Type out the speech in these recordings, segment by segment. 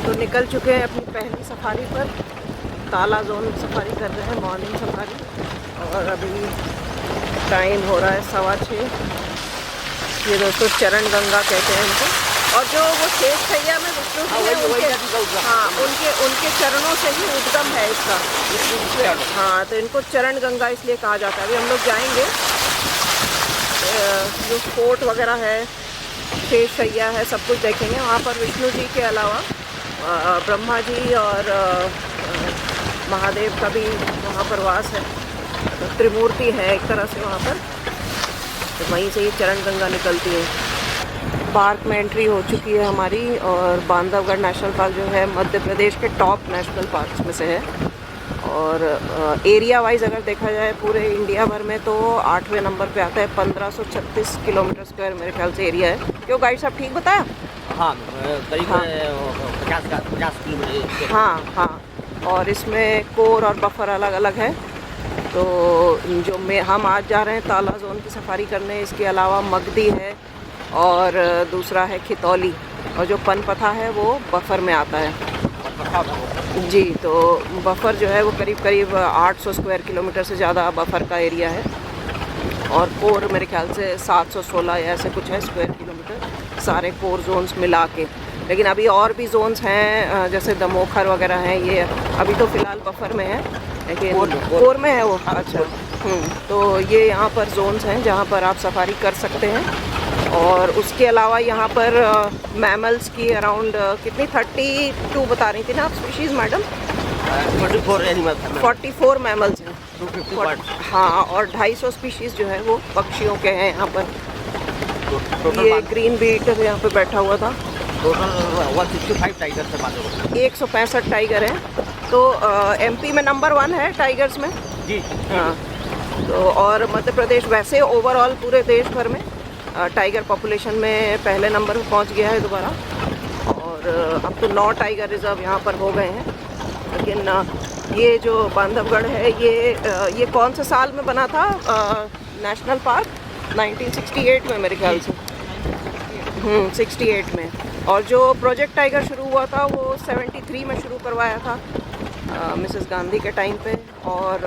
तो निकल चुके हैं अपनी पहली सफारी पर। ताला जोन सफारी कर रहे हैं, मॉर्निंग सफारी। और अभी टाइम हो रहा है 6:15। ये दोस्तों चरण गंगा कहते हैं इनको। और जो वो शेष सैया में विष्णु जी हैं उनके चरणों से ही उद्गम है इसका। हाँ, तो इनको चरण गंगा इसलिए कहा जाता है। अभी हम लोग जाएंगे, जो फोर्ट वगैरह है, शेष सैया है, सब कुछ देखेंगे। वहाँ पर विष्णु जी के अलावा ब्रह्मा जी और महादेव का भी वहाँ पर वास है। तो त्रिमूर्ति है एक तरह से वहाँ पर। तो वहीं से ये चरण गंगा निकलती है। पार्क में एंट्री हो चुकी है हमारी। और बांधवगढ़ नेशनल पार्क जो है मध्य प्रदेश के टॉप नेशनल पार्क्स में से है। और एरिया वाइज अगर देखा जाए पूरे इंडिया भर में तो 8वें नंबर पे आता है। 1536 किलोमीटर स्क्वायर मेरे ख्याल से एरिया है। क्यों गाइड साहब ठीक बताया? हाँ, करीब 50 किलोमीटर। हाँ। और इसमें कोर और बफर अलग अलग है। तो जो हम आज जा रहे हैं ताला जोन की सफारी करने, इसके अलावा मगधी है और दूसरा है खितौली। और जो पनपथा है वो बफर में आता है जी। तो बफर जो है वो करीब 800 स्क्वायर किलोमीटर से ज़्यादा बफर का एरिया है। और कोर मेरे ख्याल से 716 या ऐसे कुछ है स्क्वायर किलोमीटर, सारे कोर जोन्स मिला के। लेकिन अभी और भी जोन्स हैं, जैसे दमोखर वगैरह हैं। ये अभी तो फ़िलहाल बफर में है, लेकिन कोर में है वो। अच्छा। तो ये यहाँ पर जोन्स हैं जहाँ पर आप सफारी कर सकते हैं। और उसके अलावा यहाँ पर मैमल्स की अराउंड कितनी 32 बता रही थी ना आप स्पीशीज़ मैडम? 44 मैमल्स हैं। 250 हाँ, और 250 स्पीशीज़ जो है वो पक्षियों के हैं यहाँ पर। ये ग्रीन बीट यहाँ पे बैठा हुआ था। टोटल 165 टाइगर से बात हो। 165 टाइगर हैं। तो एमपी में नंबर 1 है टाइगर्स में जी। हाँ। तो और मध्य प्रदेश वैसे ओवरऑल पूरे देश भर में टाइगर पॉपुलेशन में पहले नंबर पर पहुंच गया है दोबारा। और अब तो 9 टाइगर रिजर्व यहाँ पर हो गए हैं। लेकिन ये जो बांधवगढ़ है ये कौन से साल में बना था नेशनल पार्क? 1968 में मेरे ख्याल से। 68 में। और जो प्रोजेक्ट टाइगर शुरू हुआ था वो 73 में शुरू करवाया था मिसेस गांधी के टाइम पे। और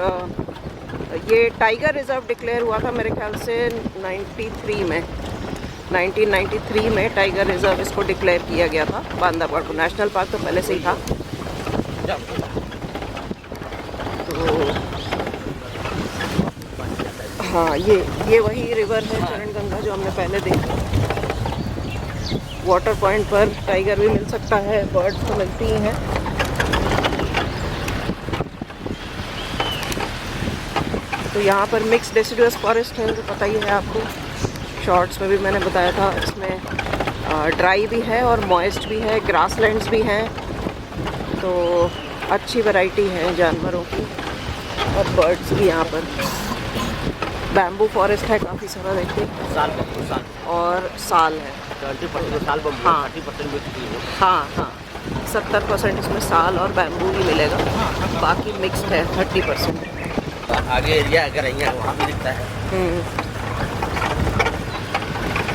ये टाइगर रिज़र्व डिक्लेयर हुआ था मेरे ख्याल से 1993 में टाइगर रिज़र्व इसको डिक्लेयर किया गया था बांधवगढ़ को। नेशनल पार्क तो पहले से ही था। तो हाँ, ये वही रिवर है चरण गंगा जो हमने पहले देखा। वाटर पॉइंट पर टाइगर भी मिल सकता है, बर्ड्स तो मिलती ही हैं। तो यहाँ पर मिक्स डेसिडुअस फॉरेस्ट है, तो पता ही है आपको। शॉर्ट्स में भी मैंने बताया था। इसमें ड्राई भी है और मॉइस्ट भी है, ग्रासलैंड्स भी हैं। तो अच्छी वैरायटी है जानवरों की और बर्ड्स भी यहाँ पर। बैम्बू फॉरेस्ट है काफ़ी सारा, देखिए। साल और साल है 20% साल बम्बू, हाँ 30% हाँ 70% इसमें साल और बैम्बू ही मिलेगा। बाकी मिक्स्ड है 30%। आगे एरिया अगर यहाँ वहाँ भी दिखता है।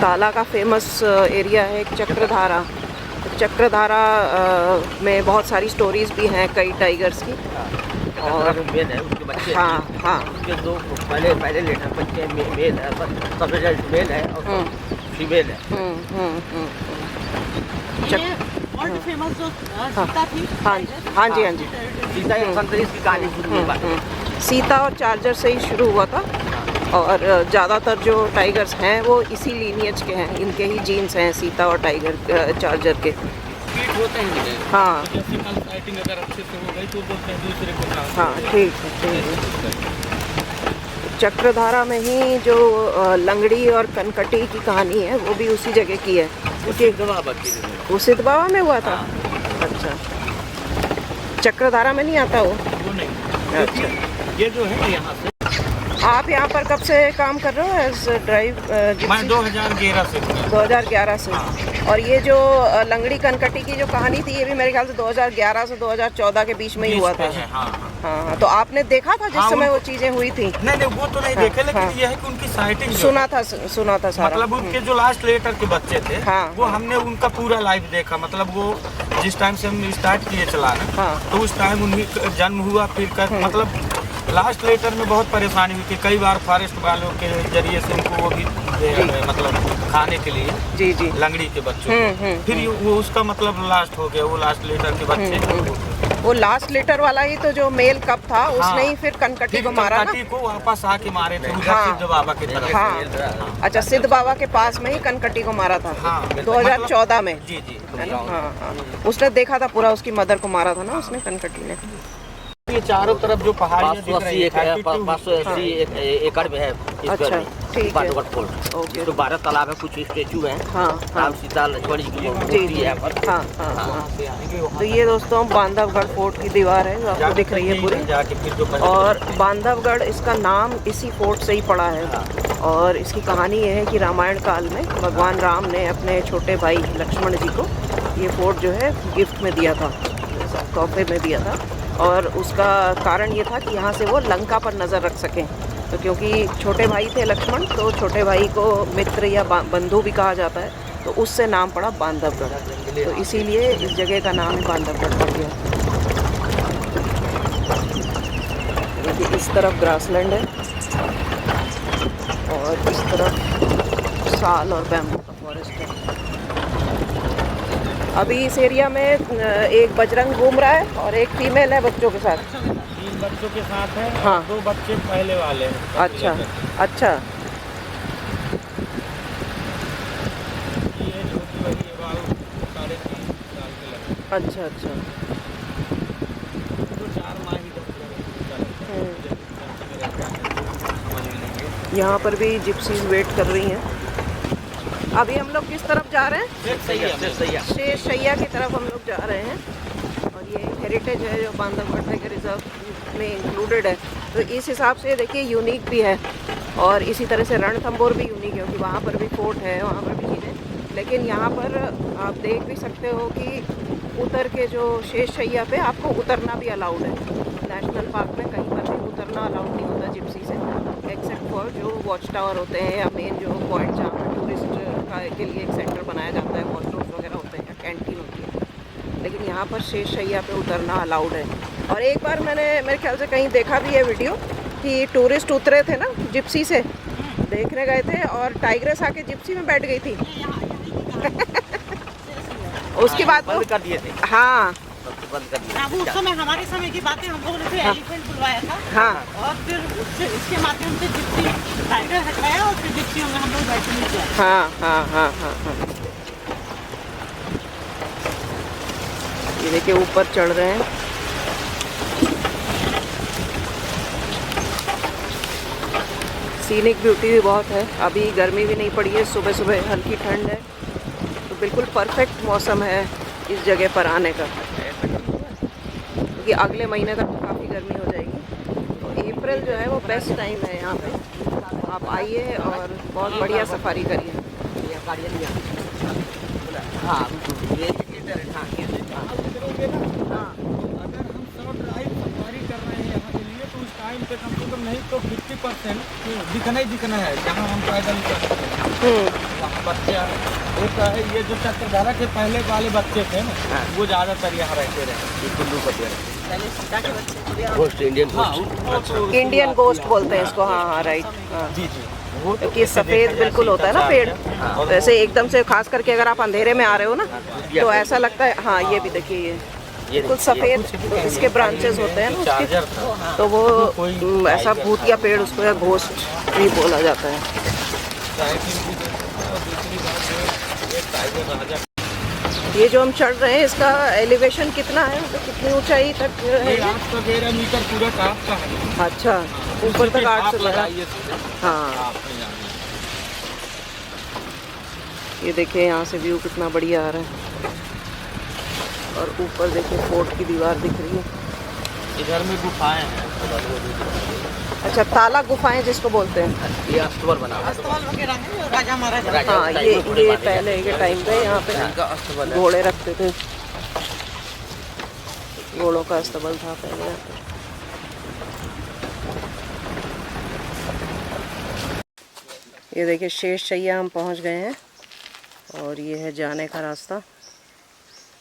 ताला का फेमस एरिया है एक चक्रधारा। चक्रधारा में बहुत सारी स्टोरीज भी हैं कई टाइगर्स की। और मेल है, उसके बच्चे हाँ उसके 2 पहले लेटर बच्चे मेल है, सबसे मेल है और फीमेल है। फेमस जो सीता थी। हाँ जी। सीता की कहानी शुरू हुई। सीता और चार्जर से ही शुरू हुआ था। और ज़्यादातर जो टाइगर्स हैं वो इसी लीनियज के हैं, इनके ही जीन्स हैं सीता और टाइगर चार्जर के। होते हैं हाँ फाइटिंग अगर अच्छे से हो गई तो बोलते हैं दूसरे को। हाँ ठीक है। चक्रधारा में ही जो लंगड़ी और कनकटी की कहानी है वो भी उसी जगह की है। वो सिद्ध बाबा में हुआ था। अच्छा, चक्रधारा में नहीं आता वो? अच्छा, ये जो है यहाँ से आप यहाँ पर कब से काम कर रहे हो एज ड्राइव? मैं 2011 से। 2011 से। और ये जो लंगड़ी कनकटी की जो कहानी थी ये भी मेरे ख्याल से 2011 से 2014 के बीच में ही हुआ था। हाँ, तो आपने देखा था जिस समय वो चीजें हुई थी? नहीं वो तो नहीं देखे, लेकिन ये है कि उनकी साइटिंग सुना था सारा। मतलब उनके जो लास्ट लेटर के बच्चे थे हाँ, वो हमने उनका पूरा लाइव देखा। मतलब वो जिस टाइम से हम स्टार्ट किए चलाना, हाँ। तो उस टाइम उन्हीं का जन्म हुआ। फिर मतलब लास्ट लेटर में बहुत परेशानी हुई कि कई बार फॉरेस्ट वालों के जरिए से उनको वो भी मतलब खाने के लिए जी जी। लंगड़ी के बच्चों को। फिर वो उसका मतलब लास्ट हो गया, वो लास्ट लेटर के बच्चे। वो लास्ट लेटर वाला ही तो जो मेल कप था, उसने ही फिर कनकटी को मारा ना। कनकटी को वापस आके मारे थे उधर हाँ। सिद्ध बाबा की तरफ। हाँ, अच्छा, सिद्ध बाबा के पास में ही कनकटी को मारा था। हाँ, 2014 में। जी जी। है ना? हाँ हाँ, उसने देखा था पूरा, उसकी मदर को मारा था ना उसने, कनकटी ने। ये चारों तरफ जो पहाड़ियाँ दिख रही है 580 एकड़ में है। अच्छा, ठीक है। Bandhavgarh fort, okay. तो 12 तालाब है, कुछ स्टेचू हैं। हाँ हाँ राम सीता लक्ष्मण जी की जी मूर्ति जी। है यहाँ पर। हाँ हाँ हाँ। तो ये दोस्तों बांधवगढ़ फोर्ट की दीवार है जो आपको दिख रही है पूरी। जाके फिर जो और बांधवगढ़, इसका नाम इसी फोर्ट से ही पड़ा है। और इसकी कहानी ये है कि रामायण काल में भगवान राम ने अपने छोटे भाई लक्ष्मण जी को ये फोर्ट जो है गिफ्ट में दिया था, तोहफे में दिया था। और उसका कारण ये था कि यहाँ से वो लंका पर नज़र रख सकें। तो क्योंकि छोटे भाई थे लक्ष्मण, तो छोटे भाई को मित्र या बंधु भी कहा जाता है, तो उससे नाम पड़ा बांधवगढ़। तो इसीलिए इस जगह का नाम ही बांधवगढ़ पड़ गया। देखिए इस तरफ ग्रासलैंड है और इस तरफ साल और बैम्बू का फॉरेस्ट है। अभी इस एरिया में एक बजरंग घूम रहा है और एक फीमेल है बच्चों के साथ। 3 बच्चों के साथ है। हाँ। 2 बच्चे पहले वाले हैं। अच्छा अच्छा। ये छोटी वाली है, बाल 3.5 साल के लगे। अच्छा अच्छा। तो 4 माह ही यहाँ पर भी जिप्सीज वेट कर रही हैं। अभी हम लोग किस तरफ जा रहे हैं? शेष शैया की तरफ हम लोग जा रहे हैं। और ये हेरिटेज है जो बांधवगढ़ टाइगर रिजर्व में इंक्लूडेड है। तो इस हिसाब से देखिए यूनिक भी है। और इसी तरह से रणथंभौर भी यूनिक है, क्योंकि वहाँ पर भी फोर्ट है, वहाँ पर भी चीज़ें। लेकिन यहाँ पर आप देख भी सकते हो कि उतर के जो शेष शैया पे आपको उतरना भी अलाउड है। नेशनल पार्क में कहीं पर भी उतरना अलाउड नहीं होता जिप्सी से, एक्सेप्ट फॉर जो वॉच टावर होते हैं या मेन जो पॉइंट जहाँ पर टूरिस्ट के लिए एक सेंटर बनाया जाता है, वॉशरूम्स वगैरह होते हैं या कैंटीन होती है। लेकिन यहाँ पर शेष शैया पे उतरना अलाउड है। और एक बार मैंने मेरे ख्याल से कहीं देखा भी है वीडियो कि टूरिस्ट उतरे थे ना जिप्सी से, देखने गए थे और टाइग्रेस आके जिप्सी में बैठ गई थी। उसके बाद बंद कर दिए थे। हाँ बंद कर दिए। अब उस समय हमारे समय की बातें हम लोगों ने फिर एलिफेंट बुलवाया था। हाँ और फिर इसके माध्यम से जिप्सी टाइगर हटाया और फिर जिप्सी में हम लोग बैठने गए। हाँ हाँ हाँ हाँ हाँ। ये देखिए ऊपर चढ़ रहे हैं। सीनिक ब्यूटी भी बहुत है। अभी गर्मी भी नहीं पड़ी है, सुबह सुबह हल्की ठंड है, तो बिल्कुल परफेक्ट मौसम है इस जगह पर आने का। क्योंकि अगले महीने तक काफ़ी गर्मी हो जाएगी। तो अप्रैल जो है वो बेस्ट टाइम है यहाँ पे। आप आइए और बहुत बढ़िया सफारी करिए। हाँ, ये अगर हम शॉर्ट ड्राइव सफारी कर रहे हैं यहाँ के लिए, तो उस टाइम पे कम से कम नहीं तो 50% दिखना ही दिखना है। जहाँ हम पैदल चलते हैं वहाँ बच्चे होता है। ये जो चक्रधारा के पहले वाले बच्चे थे ना, वो ज़्यादातर यहाँ रहते रहे। कुल्लू का गोश्त, इंडियन गोश्त। इंडियन गोस्ट बोलते हैं इसको। हाँ हाँ राइट। हाँ जी जी। वो क्योंकि सफ़ेद बिल्कुल होता है ना पेड़, तो ऐसे एकदम से खास करके अगर आप अंधेरे में आ रहे हो ना, तो ऐसा लगता है। हाँ ये भी देखिए, ये बिल्कुल सफ़ेद इसके ब्रांचेस होते हैं ना उसके, तो वो ऐसा भूतिया पेड़, उसको या घोस्ट भी बोला जाता है। ये जो हम चढ़ रहे हैं इसका एलिवेशन कितना है, तो कितनी ऊंचाई तक है? 813 मीटर पूरा टॉप का है। अच्छा, ऊपर तक 8 से लगा। हाँ ये देखिए यहाँ से व्यू कितना बढ़िया आ रहा है। और ऊपर देखिए फोर्ट की दीवार दिख रही है। इधर में गुफाएं हैं। अच्छा, ताला गुफाएं जिसको बोलते हैं। ये अस्तबल बना हुआ है। अस्तबल वगैरह है जो राजा महाराजा। हाँ ये पहले के टाइम पे यहाँ पे इनका अस्तबल है। घोड़े रखते थे, घोड़ों का अस्तबल था पहले यहाँ पे। ये देखिए शेष शैया हम पहुँच गए हैं और ये है जाने का रास्ता।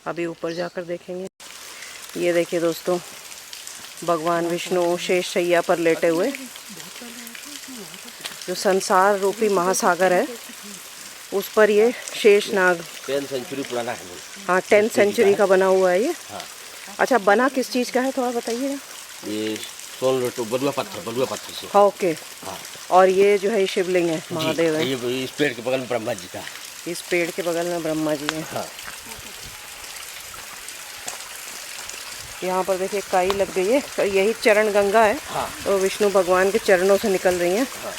अभी ऊपर जाकर देखेंगे। ये देखिए दोस्तों, भगवान विष्णु शेष शैया पर लेटे हुए। जो संसार रूपी महासागर है उस पर ये शेषनाग 10 सेंचुरी पुराना है। हाँ 10th सेंचुरी का बना हुआ है ये। हाँ। अच्छा, बना किस चीज़ का है थोड़ा बताइए ना। ये सोन तो बलुआ पत्थर से। हाँ ओके। हाँ। और ये जो है शिवलिंग है, महादेव है। ये इस पेड़ के बगल में ब्रह्मा जी का। इस पेड़ के बगल में ब्रह्मा जी हैं। हाँ। यहाँ पर देखिए काई लग गई है, यही चरण गंगा है। हाँ। तो विष्णु भगवान के चरणों से निकल रही हैं। हाँ।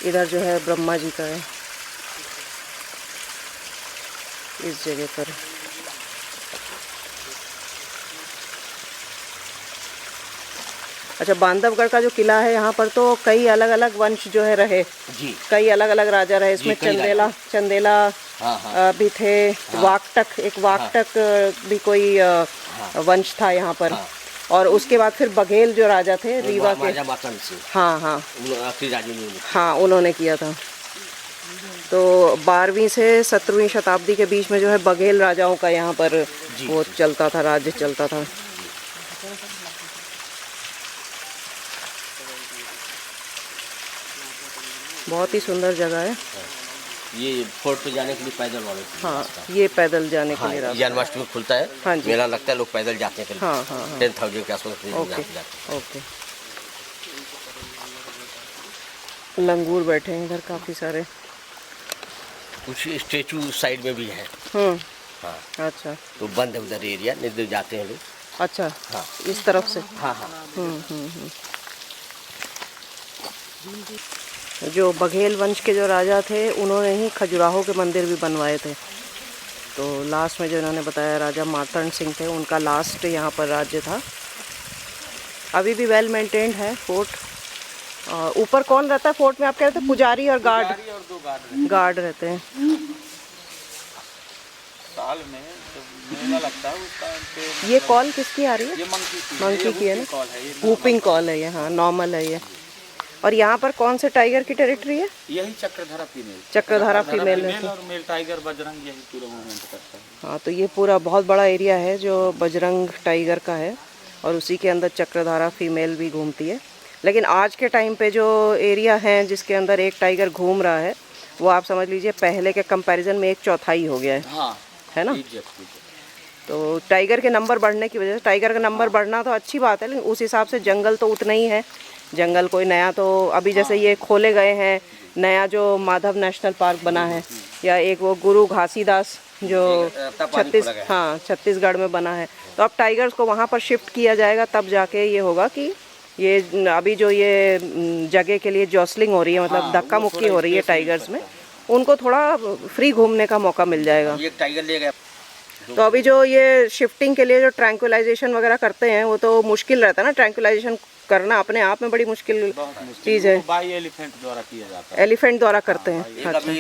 इधर जो है ब्रह्मा जी का है इस जगह पर। अच्छा, बांधवगढ़ का जो किला है यहाँ पर तो कई अलग अलग वंश जो है रहे जी, कई अलग अलग राजा रहे इसमें। चंदेला हाँ। भी थे। वाकटक, एक वाकटक भी कोई वंश था यहाँ पर। हाँ। और उसके बाद फिर बघेल जो राजा थे रीवा के। हाँ हाँ हाँ, उन्होंने किया था। तो 12वीं से 17वीं शताब्दी के बीच में जो है बघेल राजाओं का यहाँ पर वो चलता था, राज्य चलता था। बहुत ही सुंदर जगह है। ये फोर्ट पे जाने के लिए पैदल वाले। हाँ, ये पैदल जाने के लिए हाँ, रास्ता। जन्माष्टमी खुलता है। हाँ जी। मेला लगता है, लोग पैदल जाते हैं। हाँ हाँ हाँ। 10,000 के आसपास ओके जाते ओके। लंगूर बैठे हैं इधर काफ़ी सारे। कुछ स्टेचू साइड में भी है। हाँ। अच्छा तो बंद है उधर एरिया, नहीं जाते हैं लोग। अच्छा। हाँ। इस तरफ से। हाँ हाँ। जो बघेल वंश के जो राजा थे उन्होंने ही खजुराहो के मंदिर भी बनवाए थे। तो लास्ट में जो इन्होंने बताया राजा मार्तंड सिंह थे, उनका लास्ट यहाँ पर राज्य था। अभी भी वेल मेंटेन्ड है फोर्ट। ऊपर कौन रहता है फोर्ट में, आप कह रहे थे? पुजारी और गार्ड। और 2 गार्ड गार्ड रहते हैं। साल में जब मेला लगता है उस टाइम पे। ये कॉल किसकी आ रही है? ये मंकी की है ना। कॉल है ये। वूपिंग कॉल है ये। हाँ, नॉर्मल है ये। और यहाँ पर कौन से टाइगर की टेरिटरी है? यही चक्रधारा फीमेल। चक्रधारा फीमेल और मेल टाइगर बजरंग यही पूरा मूवमेंट करता है। हाँ, तो ये पूरा बहुत बड़ा एरिया है जो बजरंग टाइगर का है और उसी के अंदर चक्रधारा फीमेल भी घूमती है। लेकिन आज के टाइम पे जो एरिया है जिसके अंदर एक टाइगर घूम रहा है, वो आप समझ लीजिए पहले के कंपैरिजन में 1/4 हो गया है। हाँ, है ना। तो टाइगर के नंबर बढ़ने की वजह से, टाइगर का नंबर बढ़ना तो अच्छी बात है, लेकिन उस हिसाब से जंगल तो उतना ही है। जंगल कोई नया तो अभी जैसे ये खोले गए हैं, नया जो माधव नेशनल पार्क बना है, या एक वो गुरु घासीदास जो छत्तीसगढ़ में बना है। तो अब टाइगर्स को वहाँ पर शिफ्ट किया जाएगा, तब जाके ये होगा कि ये अभी जो ये जगह के लिए जॉसलिंग हो रही है, मतलब धक्का मुक्की हो रही है टाइगर्स में, उनको थोड़ा फ्री घूमने का मौका मिल जाएगा। ये टाइगर ले गया। तो अभी जो ये शिफ्टिंग के लिए जो ट्रैंक्विलाइजेशन वगैरह करते हैं, वो तो मुश्किल रहता है ना। ट्रैंक्विलाइजेशन करना अपने आप में बड़ी मुश्किल चीज़ है। बाई एलिफेंट द्वारा किया जाता है। एलिफेंट द्वारा करते हैं। एक अभी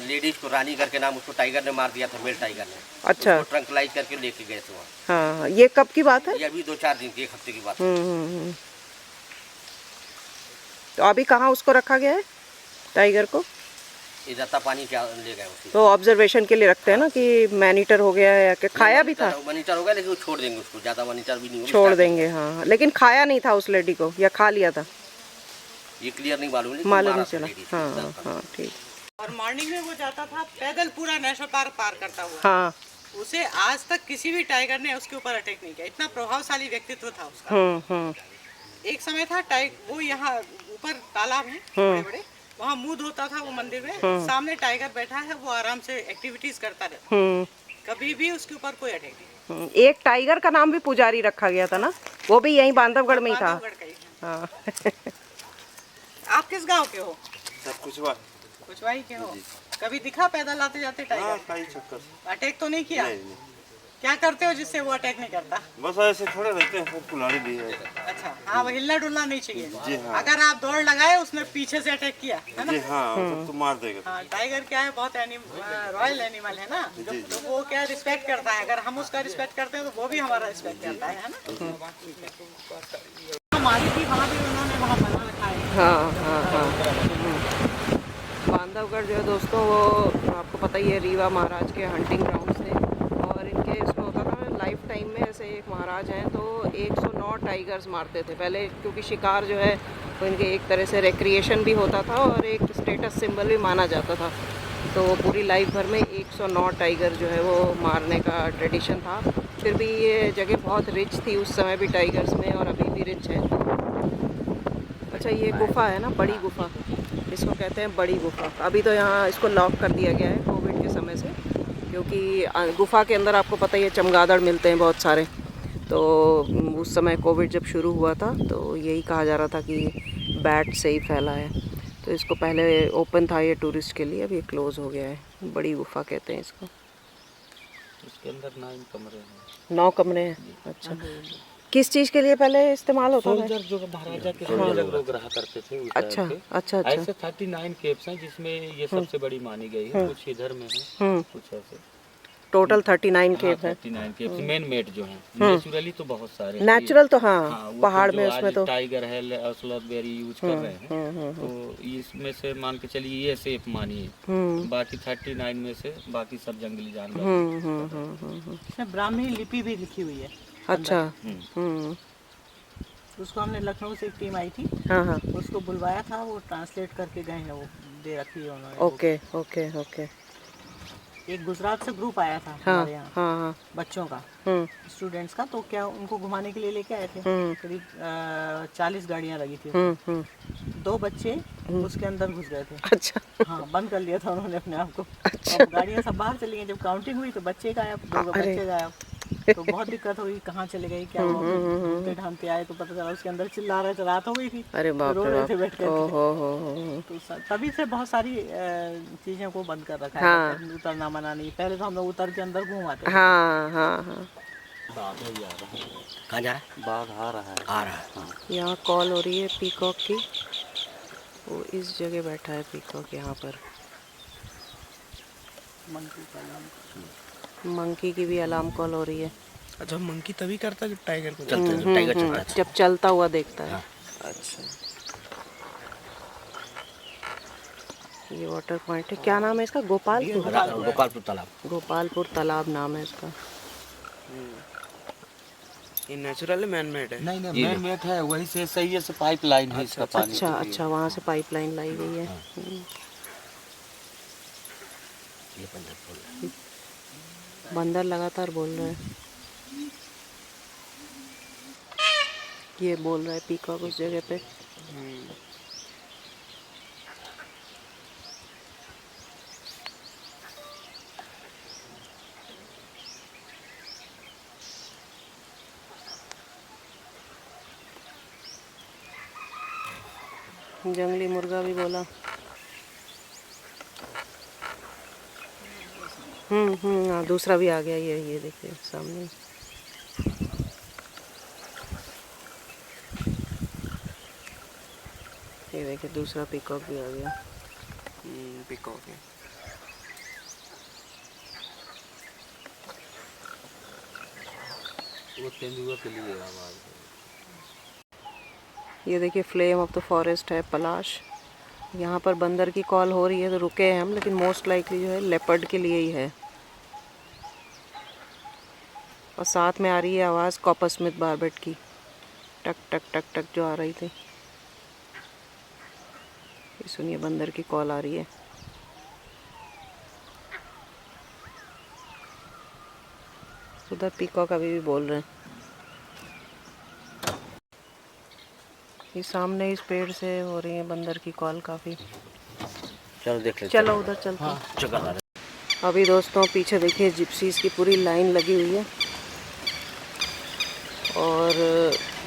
लेडीज को रानी करके नाम, उसको टाइगर ने मार दिया था, मेल टाइगर ने। अच्छा। उसको ट्रंकलाइज करके लेके गए थे वहाँ। हाँ, ये कब की बात है? ये अभी 2-4 दिन की, 1 हफ्ते की बात है। तो अभी कहाँ उसको रखा गया है टाइगर को? इधर पानी क्या ले गए उसको। तो ऑब्जर्वेशन के लिए रखते हैं ना कि मैनीटर हो गया है या कि खाया भी था? मॉनिटर हो गया, लेकिन वो छोड़ देंगे उसको, ज्यादा मॉनिटर भी नहीं होगा। छोड़ देंगे। हाँ, लेकिन खाया नहीं था उस लेडी को या खा लिया था? ये क्लियर नहीं मालूम नहीं चला। हाँ हाँ ठीक। और मॉर्निंग में वो जाता था पैदल पूरा नेशनल पार्क पार करता हुआ। हाँ। उसे आज तक किसी भी टाइगर ने उसके ऊपर अटैक नहीं किया। इतना प्रभावशाली व्यक्तित्व था उसका। एक समय था वो यहाँ ऊपर तालाब है बड़े बड़े, वहाँ मुँह धोता था वो मंदिर में। सामने टाइगर बैठा है, वो आराम से एक्टिविटीज करता रहता। कभी भी उसके ऊपर कोई अटैक नहीं। एक टाइगर का नाम भी पुजारी रखा गया था ना, वो भी यहीं बांधवगढ़ में ही था। हाँ। आप किस गांव के हो? कुचवाई के हो। कभी दिखा पैदल आते जाते टाइगर? अटैक तो नहीं किया? क्या करते हो जिससे वो अटैक नहीं करता? बस ऐसे खड़े रहते हैं, कुल्हाड़ी दी है। अच्छा, हाँ, वो हिलना डुलना नहीं चाहिए। जी हाँ। अगर आप दौड़ लगाए, उसने पीछे से अटैक किया, है ना? जी हाँ, तो मार देगा। हाँ, टाइगर क्या है, बहुत रॉयल एनिमल है ना, तो वो क्या रिस्पेक्ट करता है। अगर हम उसका रिस्पेक्ट करते हैं तो वो भी हमारा रिस्पेक्ट करता है ना। हमारी थी, वहाँ भी उन्होंने वहाँ बना रखा है। हाँ हाँ हाँ। बांधवगढ़ जो है दोस्तों, वो आपको पता ही है रीवा महाराज के हंटिंग ग्राउंड थे, और इनके इसमें होता था लाइफ टाइम में, ऐसे एक महाराज हैं तो 109 टाइगर्स मारते थे पहले, क्योंकि शिकार जो है वो इनके एक तरह से रिक्रिएशन भी होता था और एक स्टेटस सिंबल भी माना जाता था। तो पूरी लाइफ भर में 109 टाइगर जो है वो मारने का ट्रेडिशन था। फिर भी ये जगह बहुत रिच थी उस समय भी टाइगर्स में, और अभी भी रिच है। अच्छा, ये गुफा है ना, बड़ी गुफा, इसको कहते हैं बड़ी गुफा। अभी तो यहाँ इसको लॉक कर दिया गया है कोविड के समय से, क्योंकि गुफा के अंदर आपको पता ही है चमगादड़ मिलते हैं बहुत सारे। तो उस समय कोविड जब शुरू हुआ था तो यही कहा जा रहा था कि बैट से ही फैला है, तो इसको पहले ओपन था ये टूरिस्ट के लिए, अब ये क्लोज हो गया है। बड़ी गुफा कहते हैं इसको। इसके अंदर 9 कमरे हैं। 9 कमरे हैं। अच्छा, किस चीज़ के लिए पहले इस्तेमाल होता था? सोल्जर जो महाराजा के सोल्जर लोग रहा करते थे उस अच्छा टाइम पे। अच्छा अच्छा। ऐसे 39 केव्स हैं जिसमें ये सबसे बड़ी मानी गई है। कुछ इधर में है, कुछ ऐसे। टोटल 39 केव है। 39 केव्स मेन मेट जो हैं। नेचुरली तो बहुत सारे हैं। नेचुरल तो हाँ, वो पहाड़ तो में जो उसमें आज तो टाइगर है, स्लॉथ बेरी यूज कर रहे हैं, तो इसमें से मान के चलिए ये सेफ मानिए। बाकी 39 में से बाकी सब जंगली जानवर। इसमें ब्राह्मी लिपि भी लिखी हुई है। अच्छा। उसको हमने लखनऊ से एक टीम आई थी, हाँ हाँ। उसको बुलवाया था, वो ट्रांसलेट करके गए हैं, वो दे रखी है उन्होंने। Okay okay okay. एक गुजरात से ग्रुप आया था हाँ हमारे यहाँ, हाँ हाँ। बच्चों का, हम्म स्टूडेंट्स का, तो क्या उनको घुमाने के लिए लेके आए थे। करीब 40 गाड़ियाँ लगी थी। 2 बच्चे उसके अंदर घुस गए थे। अच्छा। हाँ, बंद कर लिया था उन्होंने अपने आप को। अब गाड़ियाँ सब बाहर चली गई। जब काउंटिंग हुई तो बच्चे गायब, 2 बच्चे गायब। तो बहुत दिक्कत हुई, कहाँ चले गए क्या हुआ। घूमते ढामते आए तो पता चला उसके अंदर चिल्ला रहे थे, रात हो गई थी। अरे बाप रो रे रहे बाप। थे बैठ कर। हो। तो तभी से बहुत सारी चीज़ों को बंद कर रखा है। हाँ। उतरना मना नहीं। पहले तो हम लोग उतर के अंदर घूम आते थे। हाँ हाँ हाँ। कहाँ जा रहा है? बाघ आ रहा है। आ रहा है। हाँ। यहाँ कॉल हो रही है पीकॉक की, वो इस जगह बैठा है पीकॉक यहाँ पर। मंकी की भी अलार्म कॉल हो रही है। अच्छा, मंकी तभी करता है जब टाइगर को चलते हैं, टाइगर चलता है। जब चलता हुआ देखता है। अच्छा। ये वाटर पॉइंट है, क्या नाम है इसका? गोपालपुर। गोपालपुर तालाब। गोपालपुर तालाब नाम है इसका। ये नेचुरल मैन मेड है? नहीं नहीं, मेन मेट है, वहीं से सही है, से पाइपलाइन है इसका पानी। अच्छा अच्छा, वहाँ से पाइपलाइन लाई गई है। ये बंदर बोल रहा है। बंदर लगातार बोल रहे हैं। ये बोल रहा है पीकॉक उस जगह पे। जंगली मुर्गा भी बोला। हाँ, दूसरा भी आ गया। ये देखिए सामने। ये देखिए दूसरा पीकॉक भी आ गया। पीकॉक है। वो तेंदुआ के लिए आवाज है। ये देखिए फ्लेम ऑफ द फॉरेस्ट है, पलाश। यहाँ पर बंदर की कॉल हो रही है तो रुके हैं हम, लेकिन मोस्ट लाइकली जो है लेपर्ड के लिए ही है। और साथ में आ रही है आवाज़ कॉपरस्मिथ बार्बेट की, टक टक टक टक जो आ रही थी। ये सुनिए, बंदर की कॉल आ रही है। उधर पीकॉक अभी भी बोल रहे हैं। ये सामने इस पेड़ से हो रही है बंदर की कॉल काफ़ी। चलो देख लेते चलो उधर चलते हैं। हैं। चलो। अभी दोस्तों पीछे देखिए जिप्सीज की पूरी लाइन लगी हुई है, और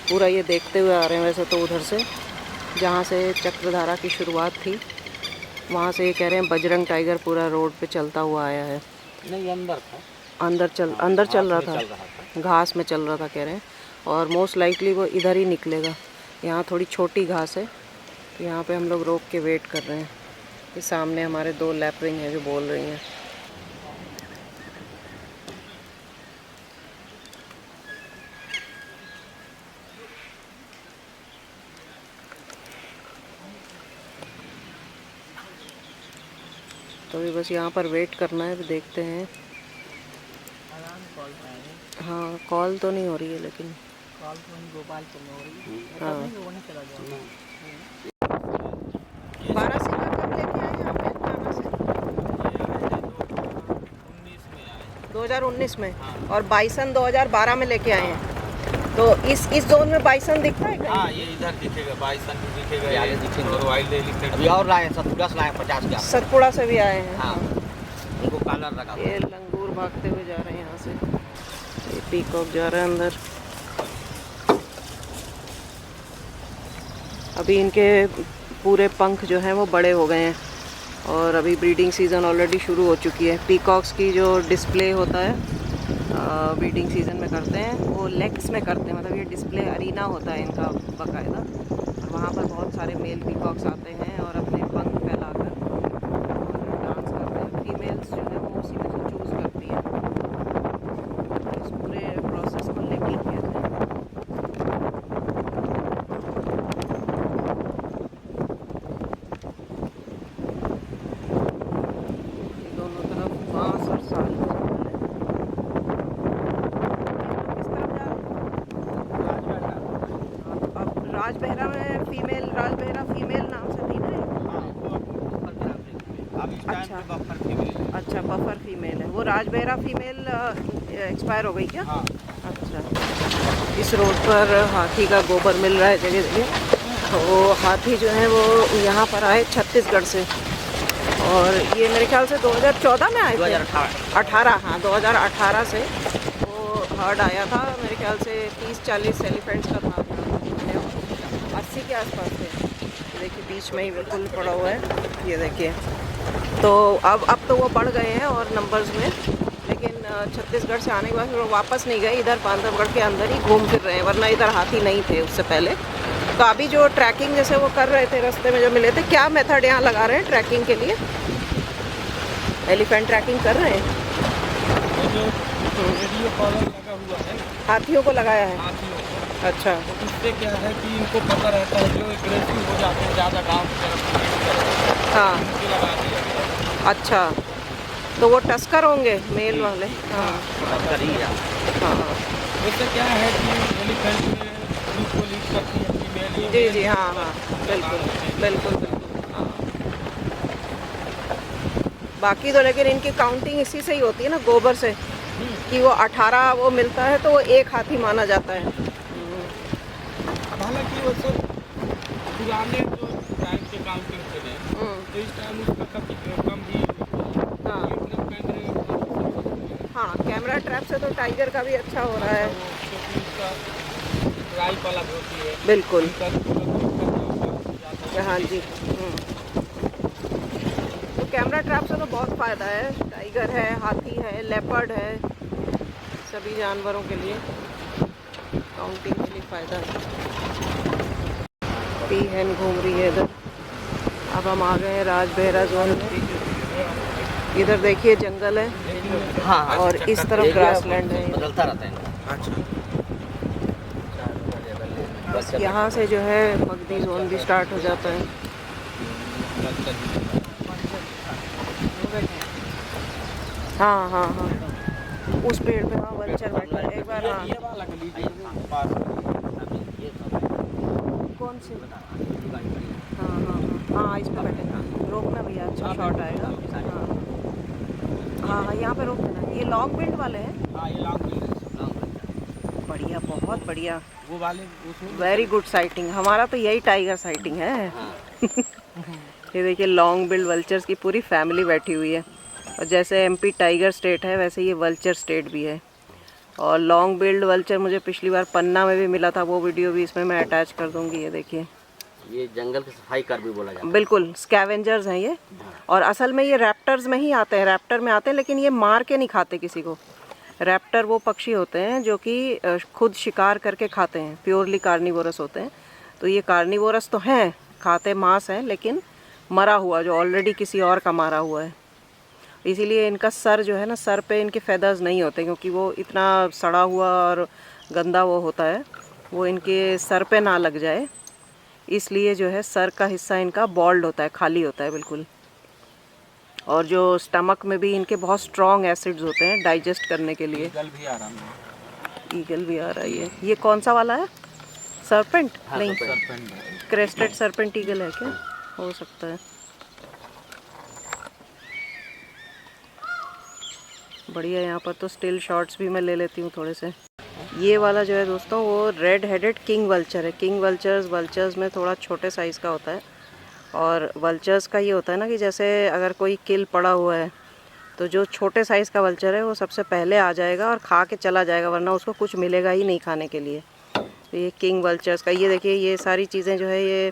पूरा ये देखते हुए आ रहे हैं। वैसे तो उधर से जहाँ से चक्रधारा की शुरुआत थी वहाँ से ये कह रहे हैं बजरंग टाइगर पूरा रोड पे चलता हुआ आया है। नहीं, अंदर था। अंदर चल रहा था, घास में चल रहा था कह रहे हैं, और मोस्ट लाइकली वो इधर ही निकलेगा। यहाँ थोड़ी छोटी घास है, तो यहाँ पे हम लोग रोक के वेट कर रहे हैं। ये सामने हमारे 2 लैपरिंग हैं जो बोल रही हैं। तो अभी बस यहाँ पर वेट करना है, अभी देखते हैं। हाँ कॉल तो नहीं हो रही है लेकिन कॉल तो गोपालपुर में हो रही है। हाँ। वो नहीं चला जाएगा। बारासिंगा कब लेके आए हैं आप थाना से? 2019 में और बाइसन 2012 में लेके आए हैं। तो इस जोन में बाइसन दिखता है क्या? हाँ ये इधर दिखेगा, बाइसन भी दिखेगा, ये आगे दिखेंगे। और वाइल्ड एलिफेंट अभी और लाए 70 लाए 50 के। सतपुड़ा से भी आए हैं। हाँ इनको कलर लगा। ये लंगूर भागते हुए जा रहे हैं यहाँ से। ये पीकॉक जा रहा है अंदर। अभी इनके पूरे पंख जो हैं वो बड़े हो गए हैं और अभी ब्रीडिंग सीज़न ऑलरेडी शुरू हो चुकी है। पीकॉक्स की जो डिस्प्ले होता है ब्रीडिंग सीज़न में करते हैं, वो लेग्स में करते हैं, मतलब ये डिस्प्ले अरीना होता है इनका बाकायदा, और वहाँ पर बहुत सारे मेल पीकॉक्स आते हैं और अपने पंख फैलाकर डांस करते हैं। फीमेल्स जो है वो उसी में से चूज़ करती है। इस पूरे प्रोसेस को लेकिंग कहते हैं। ये दोनों तरफ बांस और साल का जंगल है। किस तरफ जा रहे हैं? अब राजबहरा में फीमेल, राजबहरा फीमेल नाम से थी ना ये? अच्छा अच्छा बफर फीमेल है वो। राजबहरा फीमेल एक्सपायर हो गई क्या? हाँ। अच्छा। इस रोड पर हाथी का गोबर मिल रहा है जगह जगह। तो हाथी जो है वो यहाँ पर आए छत्तीसगढ़ से, और ये मेरे ख्याल से 2014 में आए थे। 2018 हाँ 2018 से वो हर्ड आया था। मेरे ख्याल से 30-40 एलिफेंट्स का था, 80 के आसपास थे। देखिए बीच में ही बिल्कुल पड़ा हुआ है, ये देखिए। तो अब तो वो बढ़ गए हैं और नंबर्स में, लेकिन छत्तीसगढ़ से आने के बाद फिर वो वापस नहीं गए, इधर बांधवगढ़ के अंदर ही घूम फिर रहे हैं, वरना इधर हाथी नहीं थे उससे पहले। तो अभी जो ट्रैकिंग जैसे वो कर रहे थे रास्ते में जो मिले थे, क्या मेथड यहाँ लगा रहे हैं ट्रैकिंग के लिए? एलिफेंट ट्रैकिंग कर रहे हैं? रेडियो कॉलर लगा हुआ है, हाथियों को लगाया है? हाथियों को। अच्छा इससे क्या है कि इनको पता रहता है जो एग्रेसिव हो जाते हैं ज़्यादा गाँव की तरफ हाँ उनको लगा दिया गया। अच्छा, तो वो टस्कर होंगे मेल वाले? हाँ हाँ इससे क्या है कि एलिफेंट में ग्रुप को लीड करती है फीमेल। जी जी हाँ हाँ बिल्कुल बिल्कुल बिल्कुल हाँ। बाकी तो लेकिन इनकी काउंटिंग इसी से ही होती है ना, गोबर से, कि वो 18 वो मिलता है तो वो एक हाथी माना जाता है। हालांकि वो सब पुराने जो टाइम के काउंटिंग चले, तो इस टाइम उसका कम भी हाँ हाँ कैमरा ट्रैप से तो टाइगर का भी अच्छा हो रहा है। क्योंकि उसका राइफ अलग होती है। बिल्कुल उनका हाँ जी। तो कैमरा ट्रैप से तो बहुत फ़ायदा है, टाइगर है, हाथी है, लेपर्ड है, सभी जानवरों के लिए काउंटिंग के लिए फ़ायदा है। पीहन घूम रही है इधर। अब हम आ गए हैं राजबहरा जोन में। इधर देखिए जंगल है हाँ और इस तरफ ग्रासलैंड है। बदलता रहता है। बस यहाँ से जो है मगधी जोन भी स्टार्ट हो जाता है। हाँ हाँ हाँ उस पेड़ पे हाँ वल्चर बैठा है एक बार। हाँ कौन से? हाँ हाँ हाँ इस पे बैठे। रोकना भैया, अच्छा शॉट आएगा। हाँ हाँ यहाँ पे रोक देना। ये लॉन्ग बिल्ड वाले हैं? हाँ ये लॉन्ग बिल्ड है। बढ़िया बहुत बढ़िया, वो वाले उसमें वेरी गुड साइटिंग। हमारा तो यही टाइगर साइटिंग है। ये देखिए लॉन्ग बिल्ड वल्चर्स की पूरी फैमिली बैठी हुई है, और जैसे एमपी टाइगर स्टेट है वैसे ये वल्चर स्टेट भी है। और लॉन्ग बिल्ड वल्चर मुझे पिछली बार पन्ना में भी मिला था, वो वीडियो भी इसमें मैं अटैच कर दूंगी। ये देखिए ये जंगल की सफाई कर भी बोला जाता है। बिल्कुल स्कैवेंजर्स हैं ये, और असल में ये रैप्टर्स में ही आते हैं, रैप्टर में आते हैं, लेकिन ये मार के नहीं खाते किसी को। रैप्टर वो पक्षी होते हैं जो कि खुद शिकार करके खाते हैं, प्योरली कार्निवोरस होते हैं। तो ये कार्निवोरस तो हैं, खाते मांस हैं, लेकिन मरा हुआ जो ऑलरेडी किसी और का मारा हुआ है। इसीलिए इनका सर जो है ना, सर पे इनके फेदर्स नहीं होते, क्योंकि वो इतना सड़ा हुआ और गंदा वो होता है, वो इनके सर पे ना लग जाए, इसलिए जो है सर का हिस्सा इनका बॉल्ड होता है, खाली होता है बिल्कुल। और जो स्टमक में भी इनके बहुत स्ट्रॉन्ग एसिड्स होते हैं डाइजेस्ट करने के लिए। ईगल भी आ रहा है। ईगल भी आ रहा है। ये कौन सा वाला है? सरपेंट? नहीं, सरपेंट है। क्रेस्टेड सरपेंट ईगल है क्या? हो सकता है। बढ़िया। यहाँ पर तो स्टिल शॉट्स भी मैं ले लेती हूँ थोड़े से। ये वाला जो है दोस्तों वो रेड हेडेड किंग वल्चर है। किंग वल्चर्स में थोड़ा छोटे साइज़ का होता है। और वल्चर्स का ये होता है ना कि जैसे अगर कोई किल पड़ा हुआ है तो जो छोटे साइज़ का वल्चर है वो सबसे पहले आ जाएगा और खा के चला जाएगा, वरना उसको कुछ मिलेगा ही नहीं खाने के लिए। तो ये किंग वल्चर्स का, ये देखिए ये सारी चीज़ें जो है ये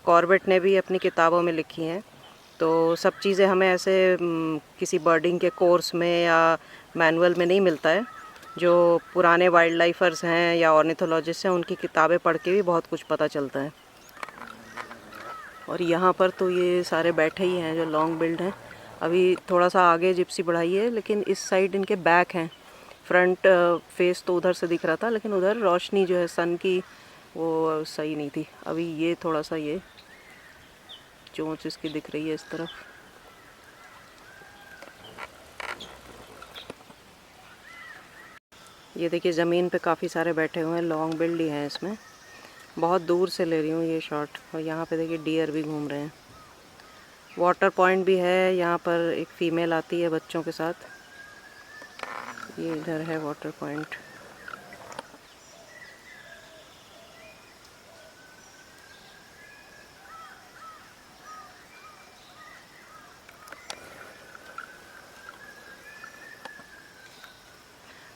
कॉर्बेट ने भी अपनी किताबों में लिखी हैं। तो सब चीज़ें हमें ऐसे किसी बर्डिंग के कोर्स में या मैनुअल में नहीं मिलता है। जो पुराने वाइल्ड लाइफर्स हैं या ऑर्निथोलॉजिस्ट हैं उनकी किताबें पढ़ के भी बहुत कुछ पता चलता है। और यहाँ पर तो ये सारे बैठे ही हैं जो लॉन्ग बिल्ड हैं। अभी थोड़ा सा आगे जिप्सी बढ़ाई है, लेकिन इस साइड इनके बैक हैं। फ्रंट फेस तो उधर से दिख रहा था, लेकिन उधर रोशनी जो है सन की वो सही नहीं थी। अभी ये थोड़ा सा ये चोंच इसकी दिख रही है इस तरफ। ये देखिए ज़मीन पे काफ़ी सारे बैठे हुए हैं, लॉन्ग बिल्ड ही हैं इसमें। बहुत दूर से ले रही हूँ ये शॉट। और यहाँ पे देखिए डियर भी घूम रहे हैं। वाटर पॉइंट भी है यहाँ पर। एक फ़ीमेल आती है बच्चों के साथ। ये इधर है वाटर पॉइंट।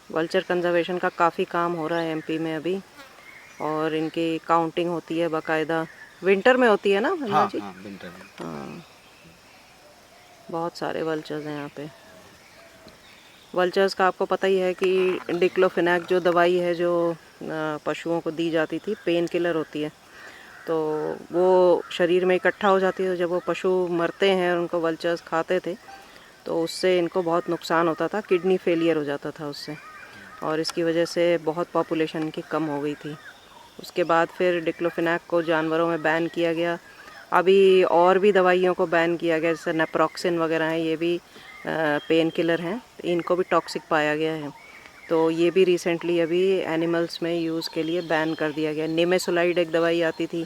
वल्चर कंजर्वेशन का काफ़ी काम हो रहा है एमपी में अभी। और इनकी काउंटिंग होती है बाकायदा। विंटर में होती है ना भैया जी? हाँ, विंटर में। हाँ, बहुत सारे वल्चर्स हैं यहाँ पे। वल्चर्स का आपको पता ही है कि डिक्लोफिनैक जो दवाई है जो पशुओं को दी जाती थी, पेन किलर होती है, तो वो शरीर में इकट्ठा हो जाती है। जब वो पशु मरते हैं और उनको वल्चर्स खाते थे तो उससे इनको बहुत नुकसान होता था, किडनी फेलियर हो जाता था उससे। और इसकी वजह से बहुत पॉपुलेशन की कम हो गई थी। उसके बाद फिर डिक्लोफिनैक को जानवरों में बैन किया गया। अभी और भी दवाइयों को बैन किया गया, जैसे नेप्रोक्सिन वगैरह हैं, ये भी पेन किलर हैं, इनको भी टॉक्सिक पाया गया है। तो ये भी रिसेंटली अभी एनिमल्स में यूज़ के लिए बैन कर दिया गया। निमेसुलाइड एक दवाई आती थी।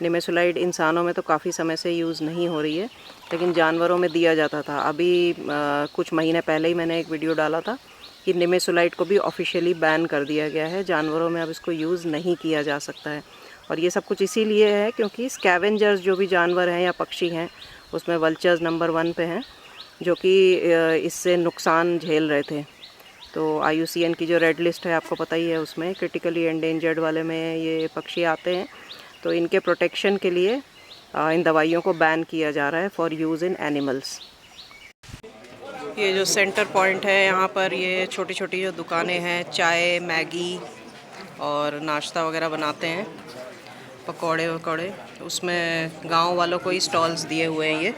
निमेसुलाइड इंसानों में तो काफ़ी समय से यूज़ नहीं हो रही है, लेकिन जानवरों में दिया जाता था। अभी कुछ महीने पहले ही मैंने एक वीडियो डाला था कि निमेसुलाइड को भी ऑफिशियली बैन कर दिया गया है। जानवरों में अब इसको यूज़ नहीं किया जा सकता है। और ये सब कुछ इसीलिए है क्योंकि स्कैवेंजर्स जो भी जानवर हैं या पक्षी हैं उसमें वल्चर्स नंबर 1 पे हैं, जो कि इससे नुकसान झेल रहे थे। तो IUCN की जो रेड लिस्ट है आपको पता ही है, उसमें क्रिटिकली एंडेंजर्ड वाले में ये पक्षी आते हैं। तो इनके प्रोटेक्शन के लिए इन दवाइयों को बैन किया जा रहा है फॉर यूज़ इन एनिमल्स। ये जो सेंटर पॉइंट है यहाँ पर ये छोटी छोटी जो दुकानें हैं, चाय, मैगी और नाश्ता वगैरह बनाते हैं, पकौड़े वकौड़े, उसमें गांव वालों को ही स्टॉल्स दिए हुए हैं ये,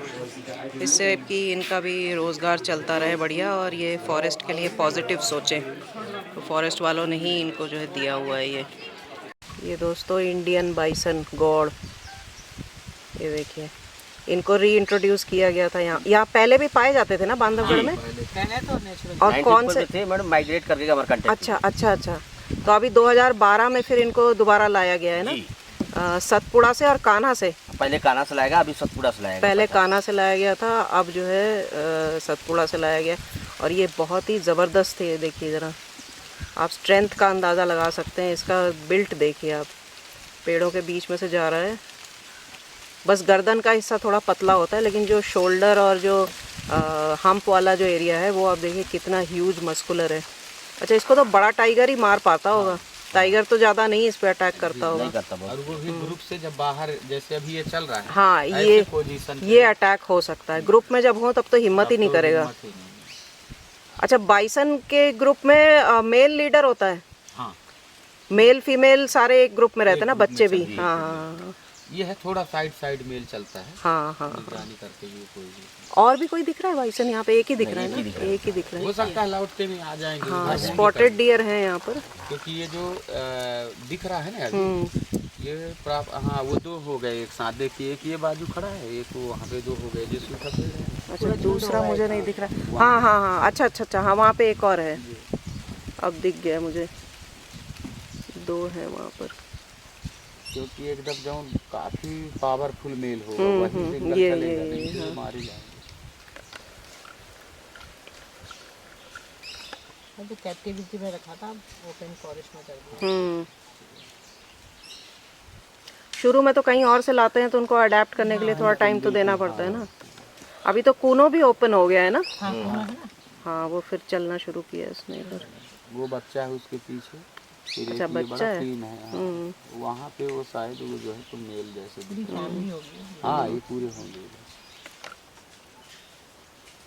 इससे कि इनका भी रोज़गार चलता रहे बढ़िया और ये फॉरेस्ट के लिए पॉजिटिव सोचें। तो फॉरेस्ट वालों ने ही इनको जो है दिया हुआ है ये दोस्तों इंडियन बाइसन गौड़। ये देखिए इनको रीइंट्रोड्यूस किया गया था। यहाँ पहले भी पाए जाते थे ना बांधवगढ़ में? और कौन से थे मैडम, माइग्रेट करके हमारे कंटेक्ट। अच्छा। तो अभी 2012 में फिर इनको दोबारा लाया गया है ना, सतपुड़ा से और कान्हा से। पहले कान्हा से लाएगा, अभी सतपुड़ा से लाएगा। पहले कान्हा से लाया गया था, अब जो है सतपुड़ा से लाया गया। और ये बहुत ही ज़बरदस्त है। देखिए ज़रा, आप स्ट्रेंथ का अंदाज़ा लगा सकते हैं। इसका बिल्ट देखिए आप, पेड़ों के बीच में से जा रहा है। बस गर्दन का हिस्सा थोड़ा पतला होता है, लेकिन जो शोल्डर और जो हम्प वाला जो एरिया है वो आप देखिए कितना ह्यूज मस्कुलर है। अच्छा, इसको तो बड़ा टाइगर ही मार पाता होगा, टाइगर तो ज़्यादा नहीं इस पे अटैक करता होगा। और वो भी ग्रुप से जब बाहर, जैसे अभी ये चल रहा है, हाँ, ये अटैक हो सकता है। ग्रुप में जब हो तब तो हिम्मत ही नहीं करेगा। अच्छा, बाइसन के ग्रुप में मेल लीडर होता है? हाँ, मेल फीमेल सारे एक ग्रुप में रहते हैं ना, बच्चे भी। हाँ, ये है थोड़ा साइड मेल चलता है। हाँ। निगरानी करते हुए कोई भी। और भी कोई दिख रहा है बाइसन यहाँ पे? एक ही दिख रहा है ना, एक ही दिख रहा है। हो सकता है लौटते में आ जाएंगे। हाँ, स्पॉटेड डियर हैं यहाँ पर। क्योंकि ये जो दिख रहा है ना अभी, ये हाँ वो दो हो गए एक साथ, देखिए एक ये बाजू खड़ा है, एक वो वहाँ पे दो हो गए जो सूखा पेड़ है। अच्छा दूसरा मुझे नहीं दिख रहा। हाँ हाँ हाँ, अच्छा अच्छा अच्छा, हाँ वहाँ पे एक और है, अब दिख गया मुझे, दो है वहाँ पर। क्योंकि एकदम जो काफी पावरफुल मेल हो वही सिंगल ये चलेगा, नहीं तो हाँ। ये मार ही जाएंगे। तो कैप्टिविटी में रखा था, ओपन फॉरेस्ट में कर दिया। शुरू में तो कहीं और से लाते हैं तो उनको अडेप्ट करने के लिए थोड़ा टाइम तो देना पड़ता है ना। अभी तो कूनो भी ओपन हो गया है ना। हाँ वो फिर चलना शुरू किया इसने इधर। वो बच्चा है उसके पीछे, फिर अच्छा, एक ये बच्चा बड़ा है। टीम है। हाँ। वहाँ पे वो शायद वो जो है तो मेल जैसे दिख रहा है। हाँ ये पूरे होंगे।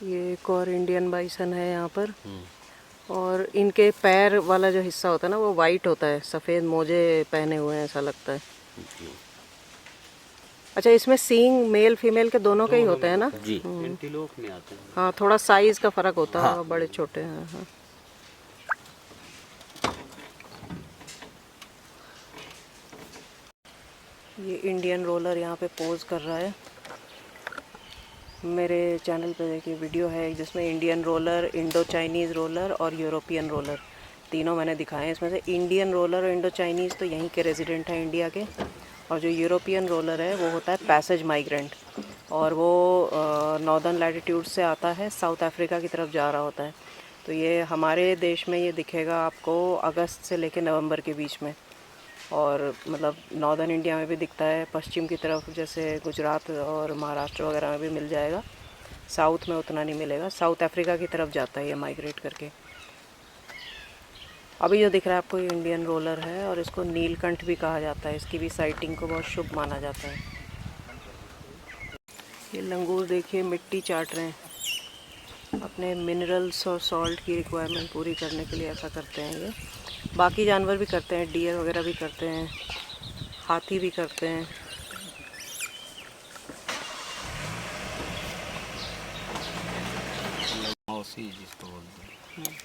ये एक और इंडियन बाइसन है यहाँ पर, और इनके पैर वाला जो हिस्सा होता है ना वो वाइट होता है, सफ़ेद मोजे पहने हुए हैं ऐसा लगता है। अच्छा इसमें सींग मेल फीमेल के दोनों के ही होते हैं ना। जी एंटीलोप में आते हैं। हाँ थोड़ा साइज का फर्क होता है, बड़े छोटे हैं। हाँ ये इंडियन रोलर यहाँ पे पोज कर रहा है। मेरे चैनल पे देखिए वीडियो है जिसमें Indian roller, Indo Chinese roller और यूरोपियन रोलर तीनों मैंने दिखाए हैं। इसमें से इंडियन रोलर और इंडो चाइनीज़ तो यहीं के रेजिडेंट हैं इंडिया के, और जो यूरोपियन रोलर है वो होता है पैसेज माइग्रेंट, और वो नॉर्दर्न लैटिट्यूड से आता है, साउथ अफ्रीका की तरफ जा रहा होता है। तो ये हमारे देश में ये दिखेगा आपको अगस्त से लेकर नवंबर के बीच में, और मतलब नॉर्दर्न इंडिया में भी दिखता है, पश्चिम की तरफ जैसे गुजरात और महाराष्ट्र वगैरह में भी मिल जाएगा, साउथ में उतना नहीं मिलेगा। साउथ अफ्रीका की तरफ जाता है ये माइग्रेट करके। अभी जो दिख रहा है आपको ये इंडियन रोलर है, और इसको नीलकंठ भी कहा जाता है, इसकी भी साइटिंग को बहुत शुभ माना जाता है। ये लंगूर देखिए मिट्टी चाट रहे हैं, अपने मिनरल्स और सॉल्ट की रिक्वायरमेंट पूरी करने के लिए ऐसा करते हैं ये। बाकी जानवर भी करते हैं, डियर वगैरह भी करते हैं, हाथी भी करते हैं। मौसी जिसको बोलते हैं,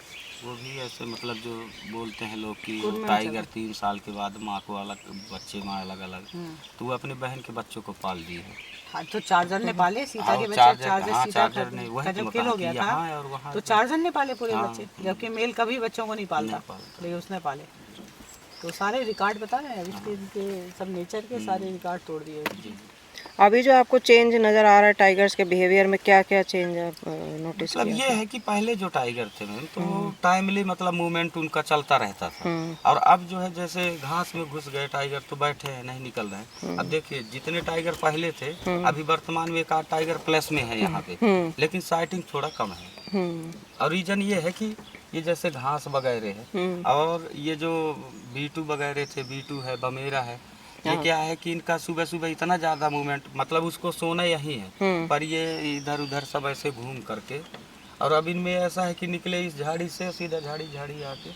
वो भी ऐसे मतलब जो बोलते हैं लोग कि वो टाइगर 3 साल के बाद माँ को अलग, बच्चे माँ अलग अलग, तो वो अपने बहन के बच्चों को पाल दी है। हाँ तो चार्जर ने पाले सीता के बच्चे, चार्जर ने वही जब किल हो गया था और वहाँ तो चार्जर ने पाले पूरे बच्चे, जबकि मेल कभी बच्चों को नहीं पालता, लेकिन उसने पाले। तो सारे रिकॉर्ड बता रहे हैं अभी के सब नेचर के सारे रिकॉर्ड तोड़ दिए। अभी जो आपको चेंज नज़र आ रहा है टाइगर्स के बिहेवियर में, क्या क्या चेंज आप नोटिस मतलब ये है कि पहले जो टाइगर थे तो टाइमली मतलब मूवमेंट उनका चलता रहता था, और अब जो है जैसे घास में घुस गए टाइगर तो बैठे हैं, नहीं निकल रहे हैं। अब देखिए जितने टाइगर पहले थे अभी वर्तमान में एक आध टाइगर प्लस में है यहाँ पे, लेकिन साइटिंग थोड़ा कम है। और रीजन ये है कि ये जैसे घास वगैरह है, और ये जो B2 वगैरह थे, B2 है, बमेरा है, ये क्या है कि इनका सुबह सुबह इतना ज़्यादा मूवमेंट, मतलब उसको सोना यही है, पर ये इधर उधर सब ऐसे घूम करके, और अब इनमें ऐसा है कि निकले इस झाड़ी से सीधा झाड़ी आके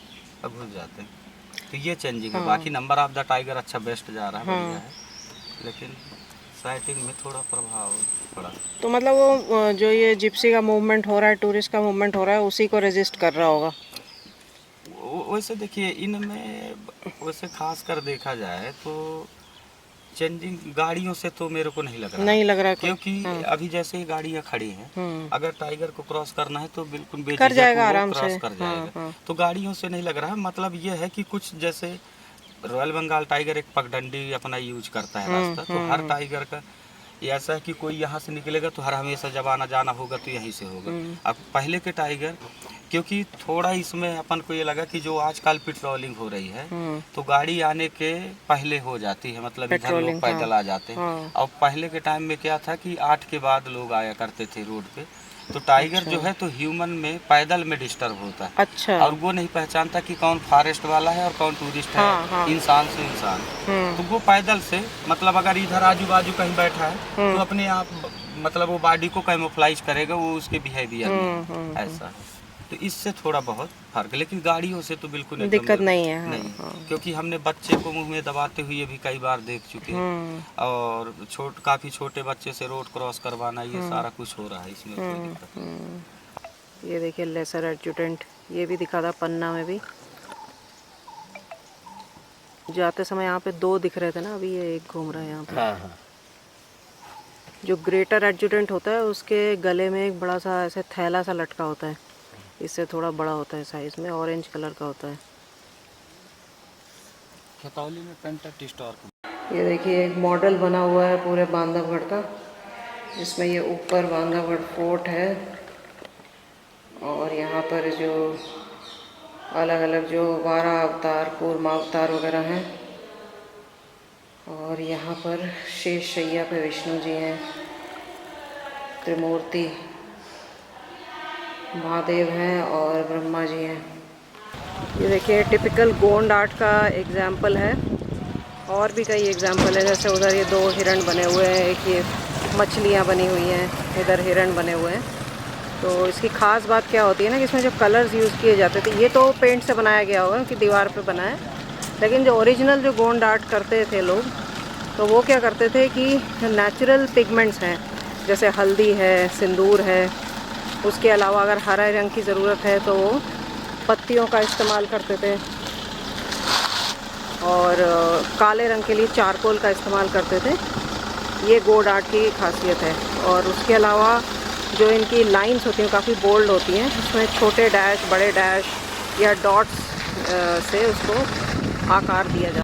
अब घुस जाते हैं। तो ये चेंजिंग है। बाकी नंबर ऑफ द टाइगर अच्छा बेस्ट जा रहा है, बढ़िया है, लेकिन साइटिंग में थोड़ा प्रभाव पड़ा। तो मतलब वो जो ये जिप्सी का मूवमेंट हो रहा है, टूरिस्ट का मूवमेंट हो रहा है, उसी को रेजिस्ट कर रहा होगा। वैसे देखिए इनमें वैसे खास कर देखा जाए तो चेंजिंग गाड़ियों से तो मेरे को नहीं लग रहा क्योंकि अभी जैसे ही गाड़ियाँ खड़ी हैं, अगर टाइगर को क्रॉस करना है तो बिल्कुल कर जाएगा आराम क्रॉस से, कर जाएगा। तो गाड़ियों से नहीं लग रहा है। मतलब ये है कि कुछ जैसे रॉयल बंगाल टाइगर एक पगडंडी अपना यूज करता है रास्ता, तो हर टाइगर का ऐसा है कि कोई यहाँ से निकलेगा तो हर हमेशा जब आना जाना होगा तो यहीं से होगा। अब पहले के टाइगर क्योंकि थोड़ा इसमें अपन को ये लगा कि जो आजकल पेट्रोलिंग हो रही है तो गाड़ी आने के पहले हो जाती है, मतलब इधर लोग पैदल आ जाते हैं। और पहले के टाइम में क्या था कि 8 के बाद लोग आया करते थे रोड पे, तो टाइगर जो है तो ह्यूमन में पैदल में डिस्टर्ब होता है। अच्छा। और वो नहीं पहचानता कि कौन फॉरेस्ट वाला है और कौन टूरिस्ट है, इंसान से इंसान। तो वो पैदल से मतलब अगर इधर आजू बाजू कहीं बैठा है तो अपने आप मतलब वो बॉडी को कैमोफ्लाइज करेगा, वो उसके बिहेवियर में ऐसा है। तो इससे थोड़ा बहुत फर्क, लेकिन गाड़ियों से तो बिल्कुल दिक्कत नहीं है। नहीं, क्योंकि हमने बच्चे को मुंह में दबाते हुए भी कई बार देख चुके हैं, और काफी छोटे बच्चे से रोड क्रॉस करवाना, ये सारा कुछ हो रहा है, इसमें कोई दिक्कत नहीं। ये देखिए लेसर एडजुटेंट, ये भी दिखा था पन्ना में भी। जाते समय यहाँ पे 2 दिख रहे थे ना, अभी ये एक घूम रहा है यहाँ पे। हाँ हाँ जो ग्रेटर एडजुटेंट होता है उसके गले में एक बड़ा सा ऐसे थैला सा लटका होता है, इससे थोड़ा बड़ा होता है साइज में, ऑरेंज कलर का होता है। खतौली में पेंटा स्टोर। ये देखिए एक मॉडल बना हुआ है पूरे बांधवगढ़ का, जिसमें ये ऊपर बांधवगढ़ फोर्ट है और यहाँ पर जो अलग अलग जो 12 अवतार, कूर्मा अवतार वगैरह हैं, और यहाँ पर शेष शैया पे विष्णु जी हैं, त्रिमूर्ति महादेव हैं और ब्रह्मा जी हैं। ये देखिए टिपिकल गोंड आर्ट का एग्जाम्पल है, और भी कई एग्जाम्पल है, जैसे उधर ये 2 हिरण बने हुए हैं, एक ये मछलियाँ बनी हुई हैं, इधर हिरण बने हुए हैं। तो इसकी ख़ास बात क्या होती है ना कि इसमें जो कलर्स यूज़ किए जाते थे, ये तो पेंट से बनाया गया होगा कि दीवार पे बना है, लेकिन जो ओरिजिनल जो गोंड आर्ट करते थे लोग, तो वो क्या करते थे कि नेचुरल पिगमेंट्स हैं, जैसे हल्दी है, सिंदूर है, उसके अलावा अगर हरे रंग की ज़रूरत है तो वो पत्तियों का इस्तेमाल करते थे, और काले रंग के लिए चारकोल का इस्तेमाल करते थे। ये गोंड आर्ट की खासियत है। और उसके अलावा जो इनकी लाइंस होती हैं काफ़ी बोल्ड होती हैं, उसमें छोटे डैश, बड़े डैश या डॉट्स से उसको आकार दिया जाता है।